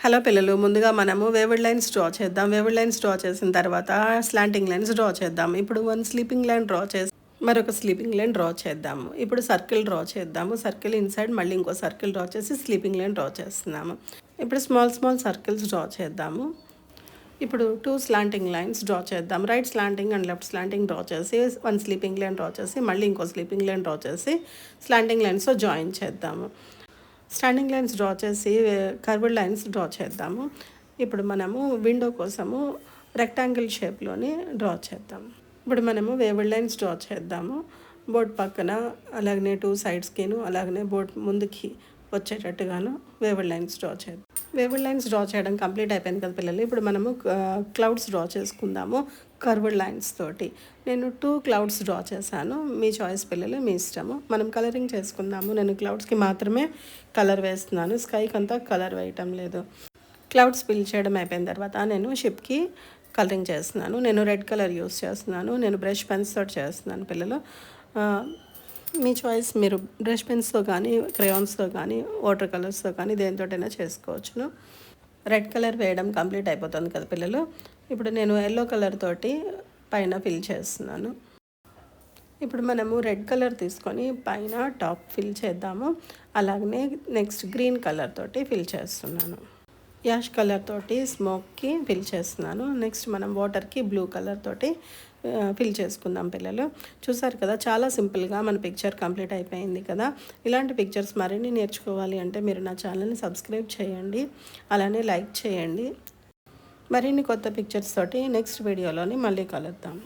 Hello పిల్లలు, ముందుగా మనము వేవ్డ్ లైన్స్ డ్రా చేద్దాం. వేవ్డ్ లైన్స్ డ్రా చేసిన తర్వాత స్లాంటింగ్ లైన్స్ డ్రా చేద్దాం. ఇప్పుడు వన్ స్లీపింగ్ లైన్ డ్రా చేసి మరొక స్లీపింగ్ లైన్ డ్రా చేద్దాము. ఇప్పుడు సర్కిల్ డ్రా చేద్దాము. సర్కిల్ ఇన్సైడ్ మళ్ళీ ఇంకో సర్కిల్ డ్రా చేసి స్లీపింగ్ లైన్ డ్రా చేస్తున్నాము. ఇప్పుడు స్మాల్ సర్కిల్స్ డ్రా చేద్దాము. ఇప్పుడు 2 స్లాంటింగ్ లైన్స్ డ్రా చేద్దాం. Right slanting and left slanting draw చేసి వన్ స్లీపింగ్ లైన్ డ్రా చేసి మళ్ళీ ఇంకో స్లీపింగ్ లైన్ డ్రా చేసి స్లాంటింగ్ లైన్స్తో జాయిన్ చేద్దాము. స్టాండింగ్ లైన్స్ డ్రా చేసి కర్వ్డ్ లైన్స్ డ్రా చేద్దాము. ఇప్పుడు మనము విండో కోసము రెక్టాంగిల్ షేప్లోని డ్రా చేద్దాం. ఇప్పుడు మనము వేవ్డ్ లైన్స్ డ్రా చేద్దాము. బోర్డ్ పక్కన అలాగనే 2 సైడ్స్కిను అలాగనే బోర్డ్ ముందుకి వచ్చేటట్టుగాను వేవ్డ్ లైన్స్ డ్రా చేద్దాం. వేవ్డ్ లైన్స్ డ్రా చేయడం కంప్లీట్ అయిపోయింది కదా పిల్లలు. ఇప్పుడు మనము క్లౌడ్స్ డ్రా చేసుకుందాము కర్వ్డ్ లైన్స్ తోటి. నేను 2 క్లౌడ్స్ డ్రా చేశాను. మీ చాయిస్ పిల్లలు, మీ ఇష్టము. మనం కలరింగ్ చేసుకుందాము. నేను క్లౌడ్స్కి మాత్రమే కలర్ వేస్తున్నాను, స్కైకి అంతా కలర్ వేయటం లేదు. క్లౌడ్స్ ఫిల్ చేయడం అయిపోయిన తర్వాత నేను షిప్కి కలరింగ్ చేస్తున్నాను. నేను రెడ్ కలర్ యూస్ చేస్తున్నాను. నేను బ్రష్ పెన్స్ తోటి చేస్తున్నాను పిల్లలు. మీ చాయిస్, మీరు బ్రష్ పెన్స్తో కానీ క్రేయాన్స్తో కానీ వాటర్ కలర్స్తో కానీ దేనితోటైనా చేసుకోవచ్చును. రెడ్ కలర్ వేయడం కంప్లీట్ అయిపోతుంది కదా పిల్లలు. ఇప్పుడు నేను ఎల్లో కలర్ తోటి పైన ఫిల్ చేస్తున్నాను. ఇప్పుడు మనము రెడ్ కలర్ తీసుకొని పైన టాప్ ఫిల్ చేద్దాము. అలాగనే నెక్స్ట్ గ్రీన్ కలర్ తోటి ఫిల్ చేస్తున్నాను. యాష్ కలర్ తోటి స్మోక్కి ఫిల్ చేస్తున్నాను. నెక్స్ట్ మనం వాటర్కి బ్లూ కలర్ తోటి ఫిల్ చేసుకుందాం పిల్లలు. చూసారు కదా, చాలా సింపుల్గా మన పిక్చర్ కంప్లీట్ అయిపోయింది కదా. ఇలాంటి పిక్చర్స్ మరిన్ని నేర్చుకోవాలి అంటే మీరు నా ఛానల్ని సబ్స్క్రైబ్ చేయండి, అలానే లైక్ చేయండి. మరిన్ని కొత్త పిక్చర్స్ తోటి నెక్స్ట్ వీడియోలోని మళ్ళీ కలుద్దాం.